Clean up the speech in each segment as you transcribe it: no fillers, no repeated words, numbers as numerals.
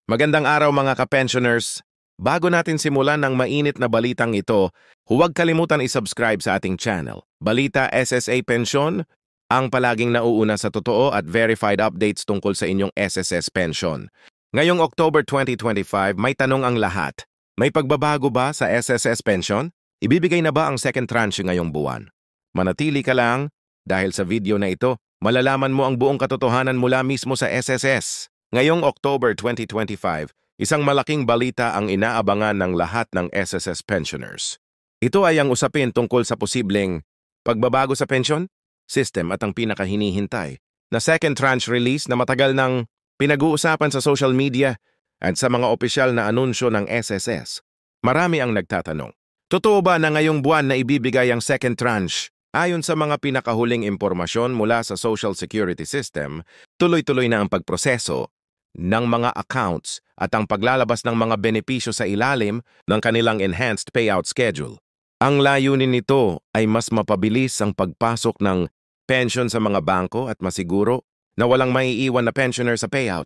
Magandang araw mga ka-pensioners. Bago natin simulan ng mainit na balitang ito, huwag kalimutan i-subscribe sa ating channel. Balita SSA Pensyon, ang palaging nauuna sa totoo at verified updates tungkol sa inyong SSS Pensyon. Ngayong October 2025, may tanong ang lahat. May pagbabago ba sa SSS Pensyon? Ibibigay na ba ang second tranche ngayong buwan? Manatili ka lang dahil sa video na ito, malalaman mo ang buong katotohanan mula mismo sa SSS. Ngayong October 2025, isang malaking balita ang inaabangan ng lahat ng SSS pensioners. Ito ay ang usapin tungkol sa posibleng pagbabago sa pension system at ang pinakahinihintay na second tranche release na matagal nang pinag-uusapan sa social media at sa mga opisyal na anunsyo ng SSS. Marami ang nagtatanong, totoo ba na ngayong buwan na ibibigay ang second tranche? Ayon sa mga pinakahuling impormasyon mula sa Social Security System, tuloy-tuloy na ang pagproseso ng mga accounts at ang paglalabas ng mga benepisyo sa ilalim ng kanilang enhanced payout schedule. Ang layunin nito ay mas mapabilis ang pagpasok ng pension sa mga bangko at masiguro na walang maiiwan na pensioner sa payout.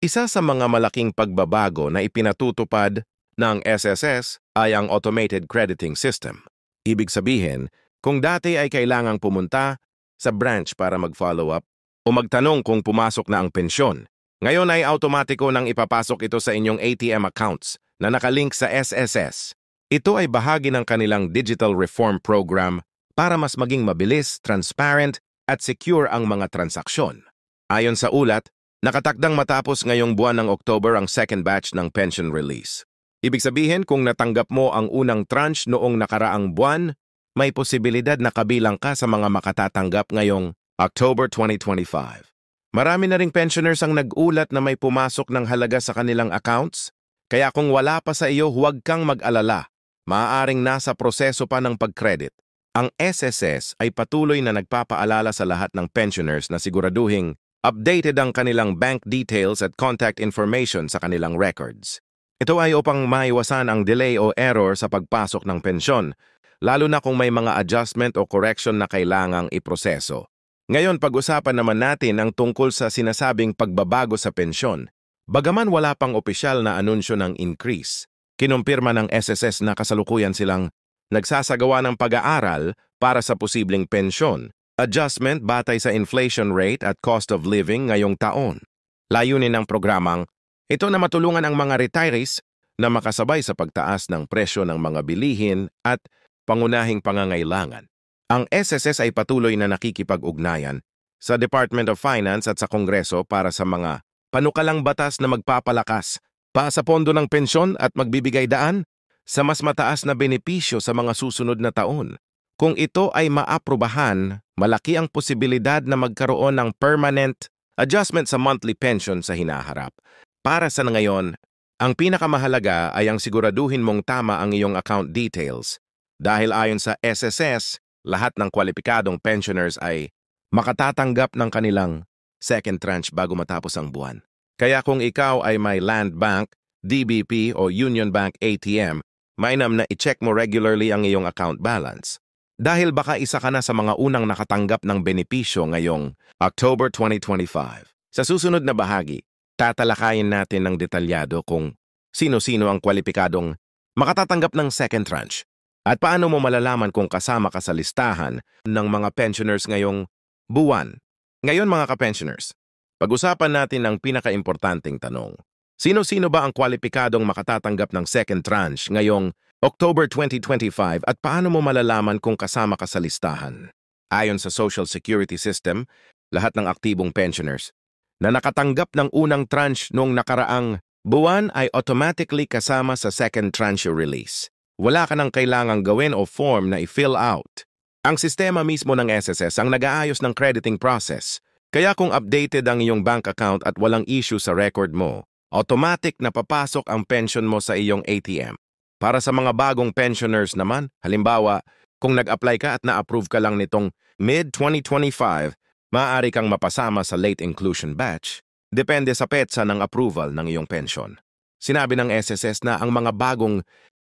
Isa sa mga malaking pagbabago na ipinatutupad ng SSS ay ang Automated Crediting System. Ibig sabihin, kung dati ay kailangang pumunta sa branch para mag-follow up o magtanong kung pumasok na ang pensyon, ngayon ay automatiko nang ipapasok ito sa inyong ATM accounts na nakalink sa SSS. Ito ay bahagi ng kanilang Digital Reform Program para mas maging mabilis, transparent at secure ang mga transaksyon. Ayon sa ulat, nakatakdang matapos ngayong buwan ng October ang second batch ng pension release. Ibig sabihin kung natanggap mo ang unang tranche noong nakaraang buwan, may posibilidad na kabilang ka sa mga makatatanggap ngayong October 2025. Marami na ring pensioners ang nag-ulat na may pumasok ng halaga sa kanilang accounts, kaya kung wala pa sa iyo huwag kang mag-alala, maaaring nasa proseso pa ng pag-credit. Ang SSS ay patuloy na nagpapaalala sa lahat ng pensioners na siguraduhing updated ang kanilang bank details at contact information sa kanilang records. Ito ay upang maiwasan ang delay o error sa pagpasok ng pensyon, lalo na kung may mga adjustment o correction na kailangang iproseso. Ngayon, pag-usapan naman natin ang tungkol sa sinasabing pagbabago sa pensyon. Bagaman wala pang opisyal na anunsyo ng increase, kinumpirma ng SSS na kasalukuyan silang nagsasagawa ng pag-aaral para sa posibleng pensyon, adjustment batay sa inflation rate at cost of living ngayong taon. Layunin ng programang ito na matulungan ang mga retirees na makasabay sa pagtaas ng presyo ng mga bilihin at pangunahing pangangailangan. Ang SSS ay patuloy na nakikipag-ugnayan sa Department of Finance at sa Kongreso para sa mga panukalang batas na magpapalakas pa sa pondo ng pensyon at magbibigay daan sa mas mataas na benepisyo sa mga susunod na taon. Kung ito ay maaprubahan, malaki ang posibilidad na magkaroon ng permanent adjustment sa monthly pension sa hinaharap. Para sa ngayon, ang pinakamahalaga ay ang siguraduhin mong tama ang iyong account details dahil ayon sa SSS, lahat ng kwalipikadong pensioners ay makatatanggap ng kanilang second tranche bago matapos ang buwan. Kaya kung ikaw ay may Land Bank, DBP o Union Bank ATM, mainam na i-check mo regularly ang iyong account balance. Dahil baka isa ka na sa mga unang nakatanggap ng benepisyo ngayong October 2025. Sa susunod na bahagi, tatalakayin natin ng detalyado kung sino-sino ang kwalipikadong makatatanggap ng second tranche. At paano mo malalaman kung kasama ka sa listahan ng mga pensioners ngayong buwan? Ngayon mga ka-pensioners, pag-usapan natin ang pinaka-importanting tanong. Sino-sino ba ang kwalipikadong makatatanggap ng second tranche ngayong October 2025 at paano mo malalaman kung kasama ka sa listahan? Ayon sa Social Security System, lahat ng aktibong pensioners na nakatanggap ng unang tranche noong nakaraang buwan ay automatically kasama sa second tranche release. Wala ka nang kailangang gawin o form na i-fill out. Ang sistema mismo ng SSS ang nag-aayos ng crediting process. Kaya kung updated ang iyong bank account at walang issue sa record mo, automatic na papasok ang pension mo sa iyong ATM. Para sa mga bagong pensioners naman, halimbawa, kung nag-apply ka at na-approve ka lang nitong mid-2025, maaari kang mapasama sa late inclusion batch, depende sa petsa ng approval ng iyong pension. Sinabi ng SSS na ang mga bagong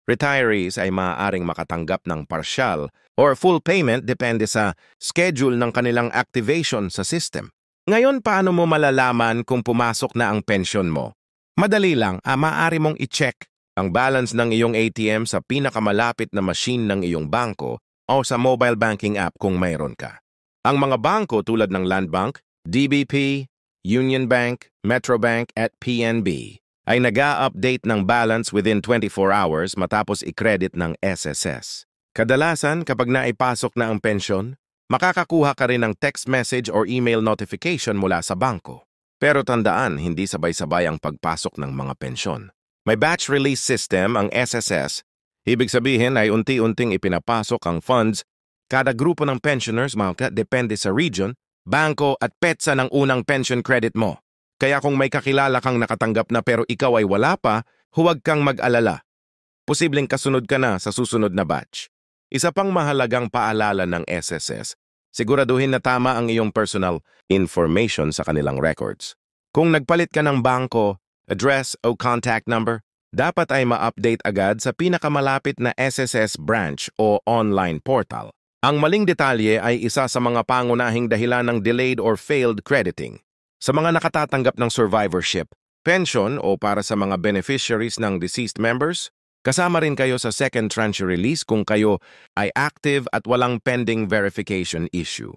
retirees ay maaaring makatanggap ng partial or full payment depende sa schedule ng kanilang activation sa system. Ngayon, paano mo malalaman kung pumasok na ang pensyon mo? Madali lang, maaari mong i-check ang balance ng iyong ATM sa pinakamalapit na machine ng iyong bangko o sa mobile banking app kung mayroon ka. Ang mga bangko tulad ng Landbank, DBP, Union Bank, Metrobank at PNB ay nag-a-update ng balance within 24 hours matapos i-credit ng SSS. Kadalasan, kapag naipasok na ang pensyon, makakakuha ka rin ng text message or email notification mula sa bangko. Pero tandaan, hindi sabay-sabay ang pagpasok ng mga pensyon. May batch release system ang SSS, ibig sabihin ay unti-unting ipinapasok ang funds kada grupo ng pensioners depende sa region, bangko at petsa ng unang pension credit mo. Kaya kung may kakilala kang nakatanggap na pero ikaw ay wala pa, huwag kang mag-alala. Posibleng kasunod ka na sa susunod na batch. Isa pang mahalagang paalala ng SSS, siguraduhin na tama ang iyong personal information sa kanilang records. Kung nagpalit ka ng bangko, address o contact number, dapat ay ma-update agad sa pinakamalapit na SSS branch o online portal. Ang maling detalye ay isa sa mga pangunahing dahilan ng delayed or failed crediting. Sa mga nakatatanggap ng survivorship, pension o para sa mga beneficiaries ng deceased members, kasama rin kayo sa second tranche release kung kayo ay active at walang pending verification issue.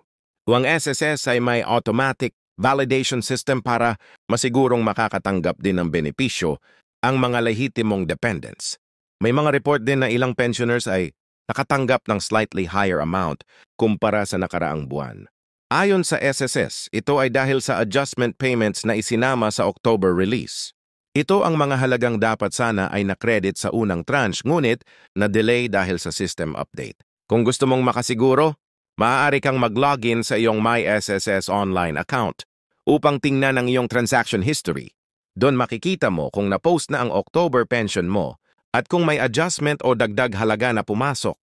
Ang SSS ay may automatic validation system para masigurong makakatanggap din ng benepisyo ang mga lehitimong dependents. May mga report din na ilang pensioners ay nakatanggap ng slightly higher amount kumpara sa nakaraang buwan. Ayon sa SSS, ito ay dahil sa adjustment payments na isinama sa October release. Ito ang mga halagang dapat sana ay na-credit sa unang tranche ngunit na-delay dahil sa system update. Kung gusto mong makasiguro, maaari kang mag-login sa iyong MySSS online account upang tingnan ang iyong transaction history. Doon makikita mo kung na-post na ang October pension mo at kung may adjustment o dagdag halaga na pumasok.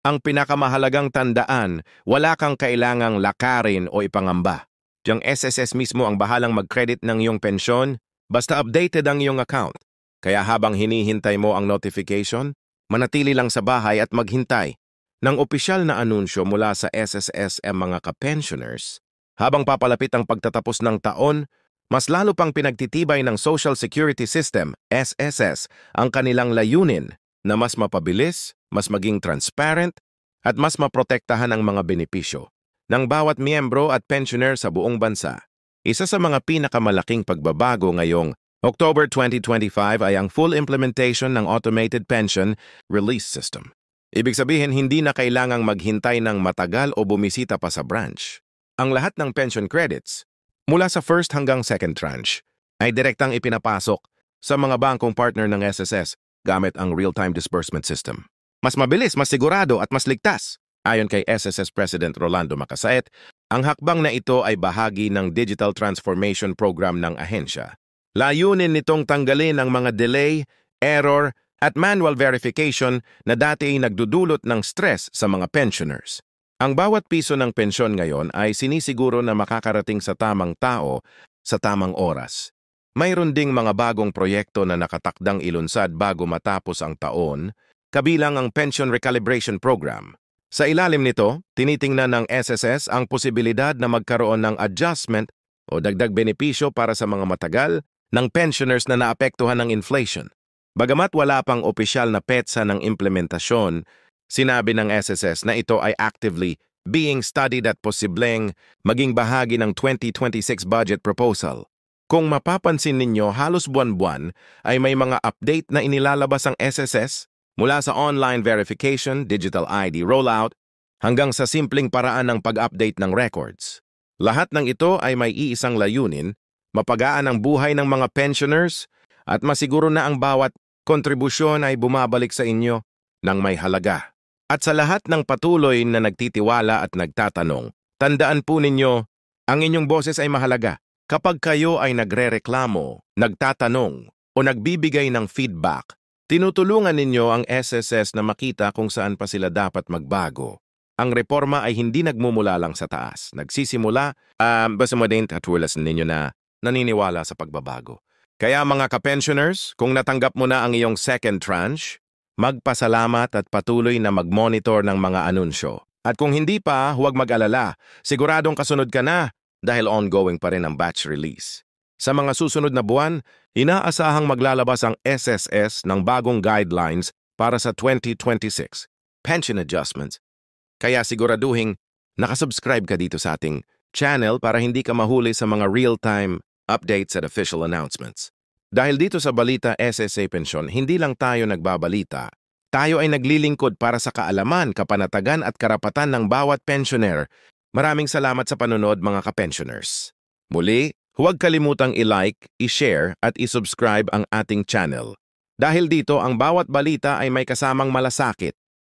Ang pinakamahalagang tandaan, wala kang kailangang lakarin o ipangamba. Yung SSS mismo ang bahalang mag-credit ng iyong pensyon, basta updated ang iyong account. Kaya habang hinihintay mo ang notification, manatili lang sa bahay at maghintay ng opisyal na anunsyo mula sa SSS mga ka-pensioners. Habang papalapit ang pagtatapos ng taon, mas lalo pang pinagtitibay ng Social Security System, SSS, ang kanilang layunin na mas mapabilis, mas maging transparent, at mas maprotektahan ang mga benepisyo ng bawat miyembro at pensioner sa buong bansa. Isa sa mga pinakamalaking pagbabago ngayong October 2025 ay ang full implementation ng Automated Pension Release System. Ibig sabihin, hindi na kailangang maghintay ng matagal o bumisita pa sa branch. Ang lahat ng pension credits, mula sa first hanggang second tranche, ay direktang ipinapasok sa mga bangkong partner ng SSS gamit ang real-time disbursement system. Mas mabilis, mas sigurado at mas ligtas. Ayon kay SSS President Rolando Macasaet, ang hakbang na ito ay bahagi ng Digital Transformation Program ng ahensya. Layunin nitong tanggalin ang mga delay, error at manual verification na dati ay nagdudulot ng stress sa mga pensioners. Ang bawat piso ng pensyon ngayon ay sinisiguro na makakarating sa tamang tao sa tamang oras. Mayroon ding mga bagong proyekto na nakatakdang ilunsad bago matapos ang taon, kabilang ang Pension Recalibration Program. Sa ilalim nito, tinitingnan ng SSS ang posibilidad na magkaroon ng adjustment o dagdag benepisyo para sa mga matagal ng pensioners na naapektuhan ng inflation. Bagamat wala pang opisyal na petsa ng implementasyon, sinabi ng SSS na ito ay actively being studied at posibleng maging bahagi ng 2026 budget proposal. Kung mapapansin ninyo, halos buwan-buwan ay may mga update na inilalabas ang SSS mula sa online verification, digital ID rollout, hanggang sa simpleng paraan ng pag-update ng records. Lahat ng ito ay may iisang layunin, mapagaan ang buhay ng mga pensioners at masiguro na ang bawat kontribusyon ay bumabalik sa inyo ng may halaga. At sa lahat ng patuloy na nagtitiwala at nagtatanong, tandaan po ninyo, ang inyong boses ay mahalaga. Kapag kayo ay nagrereklamo, nagtatanong, o nagbibigay ng feedback, tinutulungan ninyo ang SSS na makita kung saan pa sila dapat magbago. Ang reforma ay hindi nagmumula lang sa taas. Nagsisimula, basta mo din tatulas ninyo na naniniwala sa pagbabago. Kaya mga ka-pensioners, kung natanggap mo na ang iyong second tranche, magpasalamat at patuloy na mag-monitor ng mga anunsyo. At kung hindi pa, huwag mag-alala. Siguradong kasunod ka na dahil ongoing pa rin ang batch release. Sa mga susunod na buwan, inaasahang maglalabas ang SSS ng bagong guidelines para sa 2026 pension adjustments. Kaya siguraduhin nakasubscribe ka dito sa ating channel para hindi ka mahuli sa mga real-time updates at official announcements. Dahil dito sa Balita SSA Pensyon, hindi lang tayo nagbabalita. Tayo ay naglilingkod para sa kaalaman, kapanatagan at karapatan ng bawat pensioner. Maraming salamat sa panonood mga kapensioners. Muli, huwag kalimutang i-like, i-share at i-subscribe ang ating channel. Dahil dito ang bawat balita ay may kasamang malasakit,